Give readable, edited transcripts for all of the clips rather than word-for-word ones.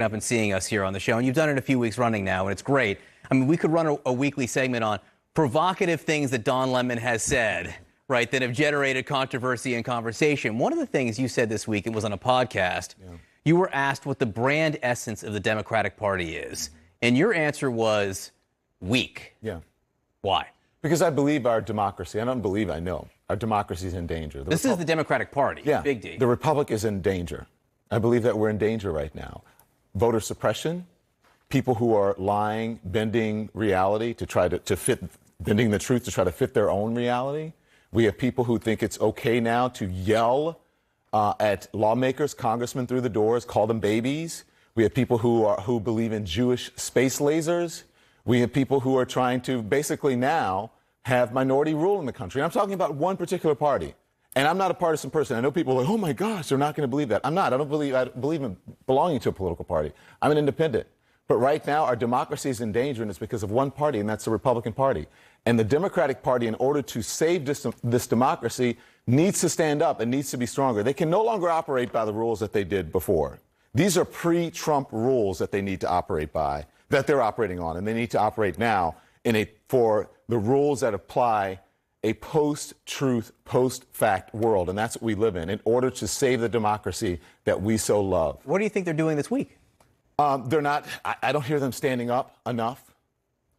up and seeing us here on the show, and you've done it a few weeks running now, and it's great. I mean, we could run a weekly segment on provocative things that Don Lemon has said, right, that have generated controversy and conversation. One of the things you said this week, it was on a podcast, you were asked what the brand essence of the Democratic Party is, and your answer was weak. Yeah. Why? Because I believe our democracy, I don't believe, I know, our democracy is in danger. This is the Democratic Party, big D. The Republic is in danger. I believe that we're in danger right now. Voter suppression, people who are lying, bending reality to try to fit, bending the truth to try to fit their own reality. We have people who think it's okay now to yell at lawmakers, congressmen through the doors, call them babies. We have people who believe in Jewish space lasers. We have people who are trying to basically now have minority rule in the country. And I'm talking about one particular party. And I'm not a partisan person. I know people are like, oh my gosh, they're not going to believe that. I'm not. I believe in belonging to a political party. I'm an independent. But right now, our democracy is in danger, and it's because of one party, and that's the Republican Party. And the Democratic Party, in order to save this democracy, needs to stand up and needs to be stronger. They can no longer operate by the rules that they did before. These are pre-Trump rules that they need to operate by, that they're operating on, and they need to operate now for the rules that apply a post-truth, post-fact world, and that's what we live in order to save the democracy that we so love. What do you think they're doing this week? They're not, I don't hear them standing up enough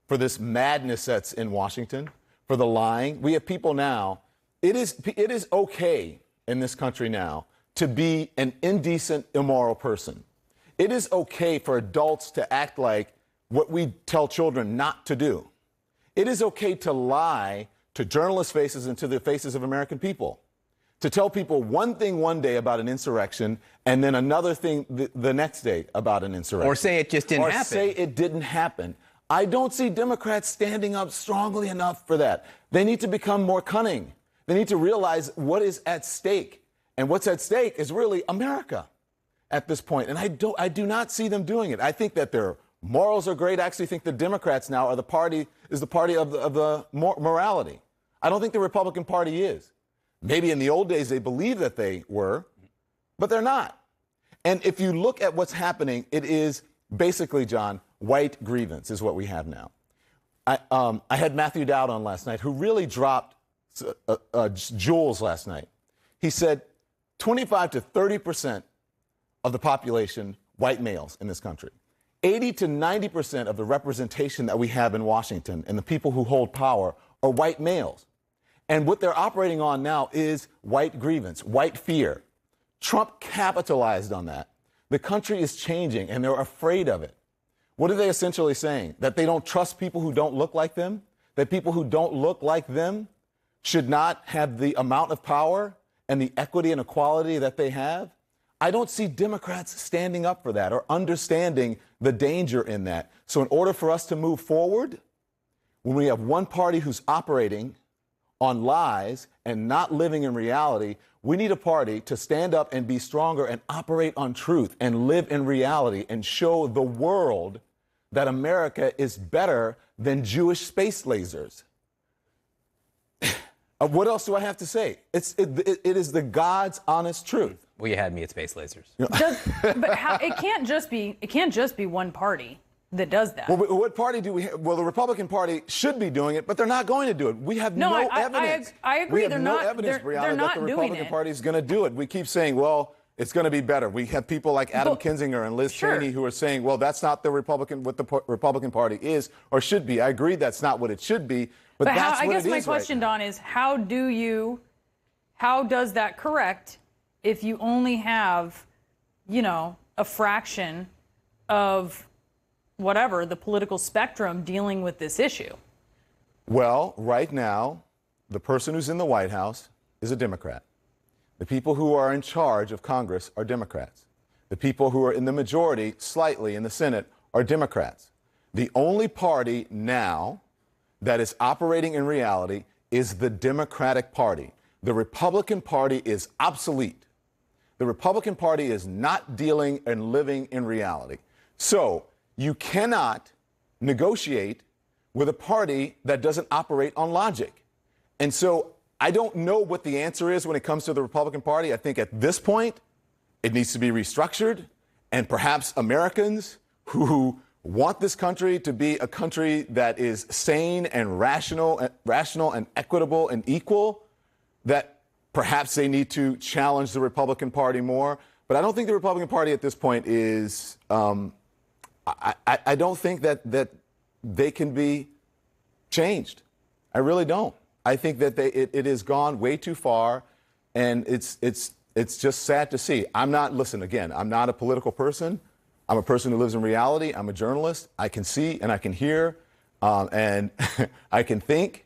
for this madness that's in Washington, for the lying. We have people now, it is okay in this country now to be an indecent, immoral person. It is okay for adults to act like what we tell children not to do. It is okay to lie to journalists' faces and to the faces of American people. To tell people one thing one day about an insurrection and then another thing the next day about an insurrection. Or say it just didn't happen. Or say it didn't happen. I don't see Democrats standing up strongly enough for that. They need to become more cunning. They need to realize what is at stake. And what's at stake is really America at this point. And I do not see them doing it. I think that their morals are great. I actually think the Democrats now are the party of the morality. I don't think the Republican Party is. Maybe in the old days they believed that they were, but they're not. And if you look at what's happening, it is basically, John, white grievance is what we have now. I had Matthew Dowd on last night, who really dropped jewels last night. He said 25 to 30% of the population, white males in this country. 80 to 90% of the representation that we have in Washington and the people who hold power are white males. And what they're operating on now is white grievance, white fear. Trump capitalized on that. The country is changing, and they're afraid of it. What are they essentially saying? That they don't trust people who don't look like them? That people who don't look like them should not have the amount of power and the equity and equality that they have? I don't see Democrats standing up for that or understanding the danger in that. So in order for us to move forward, when we have one party who's operating on lies and not living in reality, we need a party to stand up and be stronger and operate on truth and live in reality and show the world that America is better than Jewish space lasers. What else do I have to say? It is the God's honest truth. Well, you had me at space lasers. But it can't just be one party that does that. Well, what party do we have? Well, the Republican Party should be doing it, but they're not going to do it. We have no evidence. I agree. We have no evidence, Brianna, that the Republican Party is going to do it. We keep saying, well, it's going to be better. We have people like Adam Kinzinger and Liz Cheney who are saying, well, that's not what the Republican Party is or should be. I agree that's not what it should be, but that's what it is. I guess my question, Don, is how does that correct if you only have, a fraction of whatever, the political spectrum dealing with this issue? Well, right now, the person who's in the White House is a Democrat. The people who are in charge of Congress are Democrats. The people who are in the majority, slightly, in the Senate are Democrats. The only party now that is operating in reality is the Democratic Party. The Republican Party is obsolete. The Republican Party is not dealing and living in reality. So you cannot negotiate with a party that doesn't operate on logic. And so I don't know what the answer is when it comes to the Republican Party. I think at this point, it needs to be restructured and perhaps Americans who want this country to be a country that is sane and rational and equitable and equal, that perhaps they need to challenge the Republican Party more. But I don't think the Republican Party at this point is, I don't think that they can be changed. I really don't. I think that it has gone way too far, and it's just sad to see. I'm not a political person. I'm a person who lives in reality. I'm a journalist. I can see and I can hear, and I can think,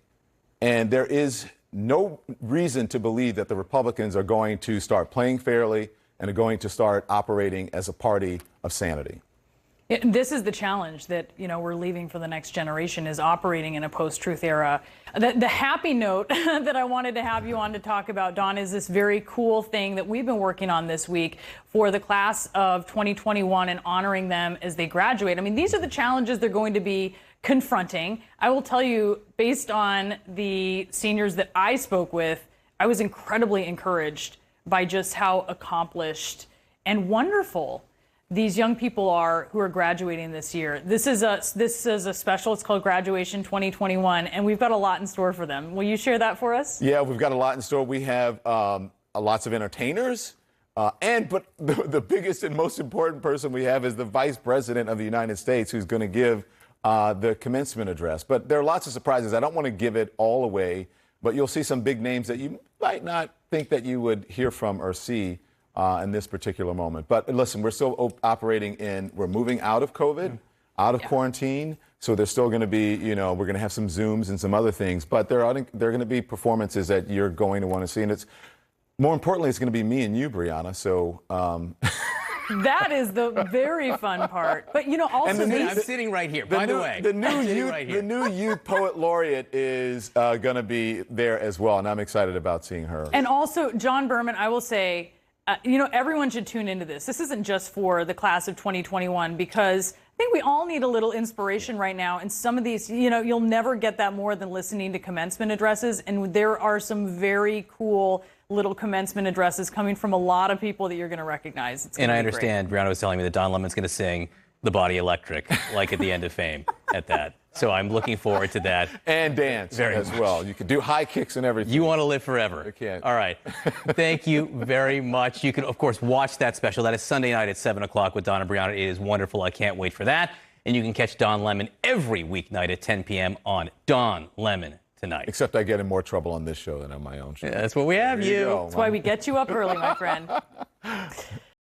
and there is no reason to believe that the Republicans are going to start playing fairly and are going to start operating as a party of sanity. This is the challenge that, we're leaving for the next generation, is operating in a post-truth era. The happy note that I wanted to have you on to talk about, Don, is this very cool thing that we've been working on this week for the class of 2021 and honoring them as they graduate. I mean, these are the challenges they're going to be confronting. I will tell you, based on the seniors that I spoke with, I was incredibly encouraged by just how accomplished and wonderful these young people are who are graduating this year. This is a special. It's called Graduation 2021, and we've got a lot in store for them. Will you share that for us? Yeah, we've got a lot in store. We have lots of entertainers, but the biggest and most important person we have is the Vice President of the United States, who's going to give the commencement address. But there are lots of surprises. I don't want to give it all away, but you'll see some big names that you might not think that you would hear from or see in this particular moment. But listen, we're still operating we're moving out of COVID, out of quarantine. So there's still going to be, we're going to have some Zooms and some other things. But there are going to be performances that you're going to want to see. And more importantly, it's going to be me and you, Brianna. So that is the very fun part. But, also I'm sitting right here, by the way. The new youth poet laureate is going to be there as well. And I'm excited about seeing her. And also, John Berman, I will say, everyone should tune into this. This isn't just for the class of 2021, because I think we all need a little inspiration right now. And some of these, you'll never get that more than listening to commencement addresses. And there are some very cool little commencement addresses coming from a lot of people that you're going to recognize. And I understand, Brianna was telling me that Don Lemon's going to sing The Body Electric, like at the end of Fame at that. So I'm looking forward to that. And dance as well. You can do high kicks and everything. You want to live forever. I can't. All right. Thank you very much. You can, of course, watch that special. That is Sunday night at 7 o'clock with Don and Brianna. It is wonderful. I can't wait for that. And you can catch Don Lemon every weeknight at 10 p.m. on Don Lemon Tonight. Except I get in more trouble on this show than on my own show. Yeah, that's what we have you. That's why we get you up early, my friend.